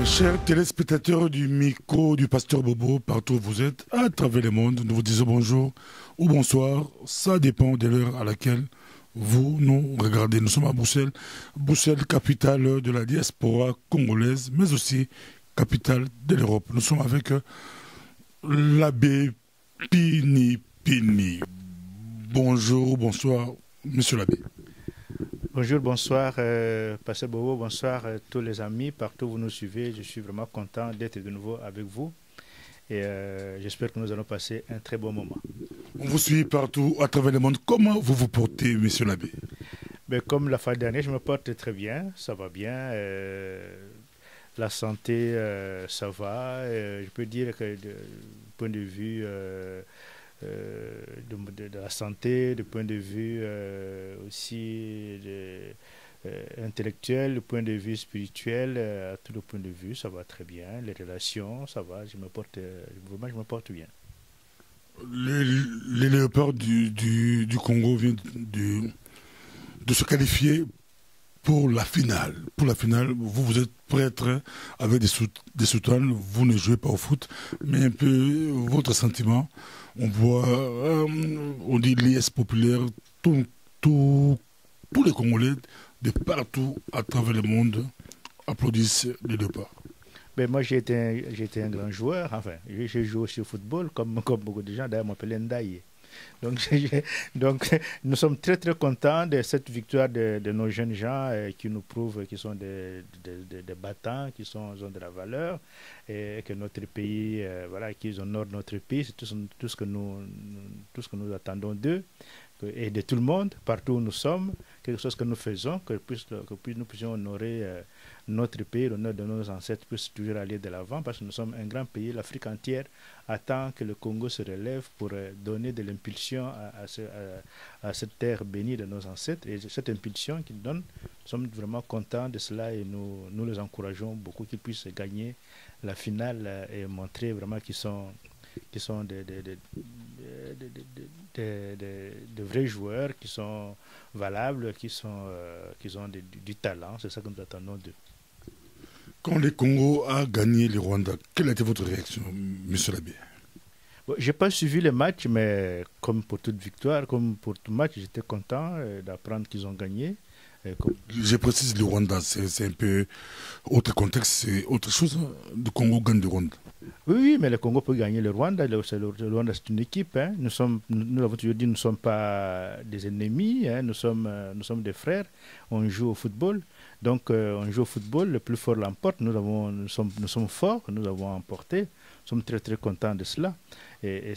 Chers téléspectateurs du micro du Pasteur Bobo, partout où vous êtes, à travers le monde, nous vous disons bonjour ou bonsoir. Ça dépend de l'heure à laquelle vous nous regardez. Nous sommes à Bruxelles, Bruxelles, capitale de la diaspora congolaise, mais aussi capitale de l'Europe. Nous sommes avec l'abbé Pini Pini. Bonjour, bonsoir, monsieur l'abbé. Bonjour, bonsoir, Pasteur Bobo, bonsoir tous les amis, partout où vous nous suivez. Je suis vraiment content d'être de nouveau avec vous et j'espère que nous allons passer un très bon moment. On vous suit partout à travers le monde. Comment vous vous portez, monsieur l'abbé? Ben, comme la fois dernière, je me porte très bien, ça va bien. La santé, ça va. Je peux dire que du point de vue de la santé, du point de vue aussi intellectuel, du point de vue spirituel, à tout le point de vue, ça va très bien. Les relations, ça va. Vraiment, je me porte bien. Les léopards du Congo viennent de se qualifier pour la finale. Pour la finale, vous êtes prêtre avec des soutanes, vous ne jouez pas au foot, mais un peu votre sentiment. On voit, on dit l'IS populaire, tous les Congolais de partout à travers le monde applaudissent les léopards. Ben moi, j'ai été un grand joueur. Enfin, j'ai joué aussi au football, comme beaucoup de gens. D'ailleurs, m'appelaient Ndaye. Donc, nous sommes très, très contents de cette victoire de nos jeunes gens qui nous prouvent qu'ils sont des battants, qu'ils ont de la valeur et que notre pays, voilà, qu'ils honorent notre pays. C'est tout ce que nous attendons d'eux et de tout le monde, partout où nous sommes, quelque chose que nous faisons, que nous puissions honorer notre pays, l'honneur de nos ancêtres puisse toujours aller de l'avant parce que nous sommes un grand pays. L'Afrique entière attend que le Congo se relève pour donner de l'impulsion à cette terre bénie de nos ancêtres. Et cette impulsion qu'ils donnent, nous sommes vraiment contents de cela et nous les encourageons beaucoup qu'ils puissent gagner la finale et montrer vraiment qu'ils sont de vrais joueurs, qui sont valables, qui ont du talent. C'est ça que nous attendons d'eux. Quand le Congo a gagné le Rwanda, quelle a été votre réaction, monsieur l'abbé? Bon, je n'ai pas suivi le match, mais comme pour toute victoire, comme pour tout match, j'étais content d'apprendre qu'ils ont gagné. Je précise le Rwanda, c'est un peu autre contexte, c'est autre chose. Le Congo gagne le Rwanda. Oui, mais le Congo peut gagner le Rwanda. Le Rwanda, c'est une équipe. Hein. Nous l'avons toujours dit, nous ne sommes pas des ennemis. Hein. Nous sommes des frères. On joue au football. Donc, on joue au football. Le plus fort l'emporte. Nous sommes forts. Nous avons emporté. Nous sommes très, très contents de cela. Et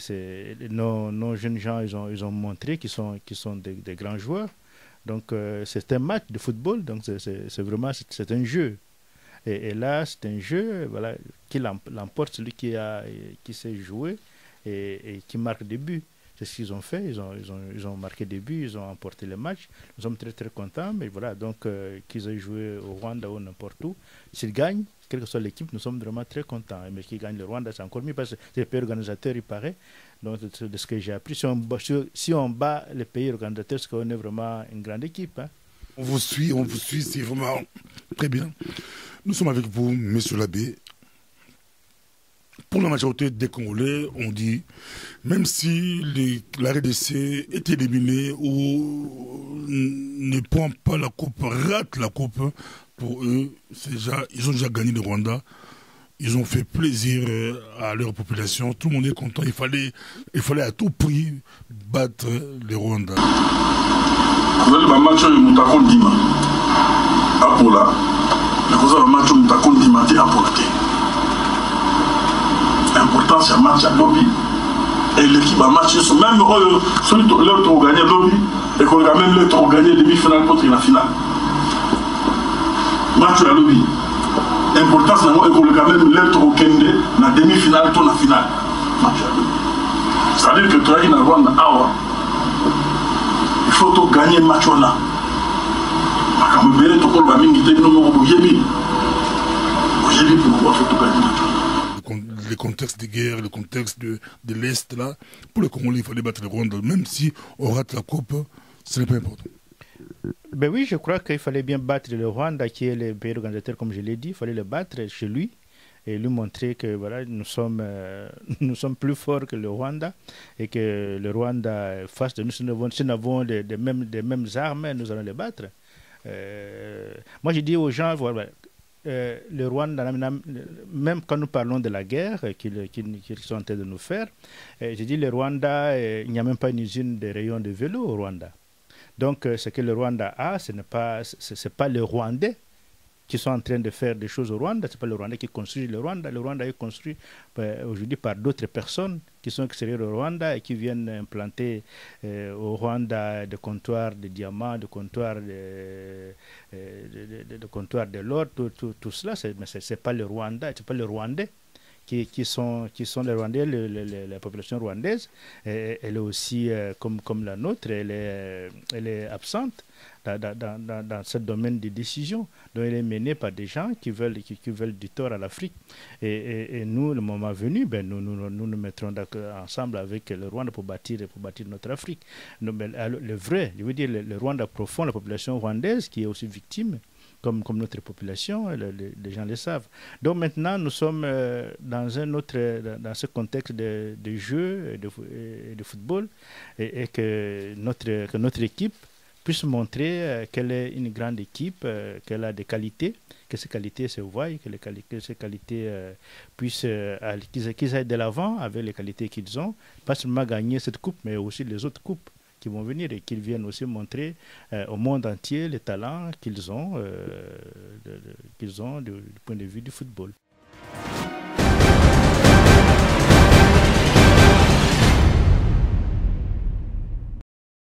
nos jeunes gens, ils ont montré qu'ils sont des grands joueurs. Donc, c'est un match de football. Donc, c'est un jeu. Et là, c'est un jeu voilà, qui l'emporte, celui qui sait jouer et qui marque des buts. C'est ce qu'ils ont fait. Ils ont marqué des buts, ils ont emporté le match. Nous sommes très, très contents. Mais voilà, donc, qu'ils aient joué au Rwanda ou n'importe où, s'ils gagnent, quelle que soit l'équipe, nous sommes vraiment très contents. Mais qu'ils gagnent le Rwanda, c'est encore mieux parce que c'est le pays organisateur, il paraît. Donc, de ce que j'ai appris, si on bat le pays organisateur, c'est qu'on est vraiment une grande équipe. Hein. On vous suit, c'est vraiment très bien. Nous sommes avec vous, monsieur l'abbé. Pour la majorité des Congolais, on dit, même si la RDC est éliminée ou ne prend pas la coupe, rate la coupe, pour eux, ils ont déjà gagné le Rwanda. Ils ont fait plaisir à leur population. Tout le monde est content. Il fallait à tout prix battre le Rwanda. Vous allez match Moutakon Dima. Apola. Vous allez match Moutakon Dima. Apola. L'important c'est un match à lobby. Et l'équipe a matché. Même celui qui a gagné lobby. Et qu'on a même l'autre gagné demi-finale contre la finale. Match à lobby. L'important c'est qu'on a même l'autre au Kende. La demi-finale contre la finale. Match à lobby. C'est-à-dire que tu as une Rwanda. Il faut tout gagner le match là. Le contexte de guerre, le contexte de l'Est, là, pour le Congolais, il fallait battre le Rwanda. Même si on rate la coupe, ce n'est pas important. Ben oui, je crois qu'il fallait bien battre le Rwanda, qui est le pays organisateur, comme je l'ai dit. Il fallait le battre chez lui et lui montrer que voilà, nous sommes plus forts que le Rwanda et que le Rwanda, face de nous, si nous avons des mêmes armes, nous allons les battre. Moi, je dis aux gens, voilà, le Rwanda, même quand nous parlons de la guerre qu'ils sont en train de nous faire, je dis le Rwanda, il n'y a même pas une usine de rayons de vélo au Rwanda. Donc, ce que le Rwanda a, ce n'est pas les Rwandais qui sont en train de faire des choses au Rwanda. Ce n'est pas le Rwanda qui construit le Rwanda. Le Rwanda est construit aujourd'hui par d'autres personnes qui sont extérieures au Rwanda et qui viennent implanter au Rwanda des comptoirs de diamants, des comptoirs de l'or, tout cela. Mais ce n'est pas le Rwanda, ce n'est pas le Rwandais. Qui sont les Rwandais, la population rwandaise, elle est aussi, comme la nôtre, elle est absente dans ce domaine de décision. Donc elle est menée par des gens qui veulent du tort à l'Afrique. Et nous, le moment venu, nous mettrons ensemble avec le Rwanda pour bâtir notre Afrique. Le vrai, je veux dire, le Rwanda profond, la population rwandaise qui est aussi victime, comme notre population, les gens le savent. Donc maintenant, nous sommes dans ce contexte de jeu et de football et que notre équipe puisse montrer qu'elle est une grande équipe, qu'elle a des qualités, que ces qualités se voient, que ces qualités puissent qu'ils aillent de l'avant avec les qualités qu'ils ont, pas seulement gagner cette coupe, mais aussi les autres coupes qui vont venir et qu'ils viennent aussi montrer au monde entier les talents qu'ils ont du point de vue du football.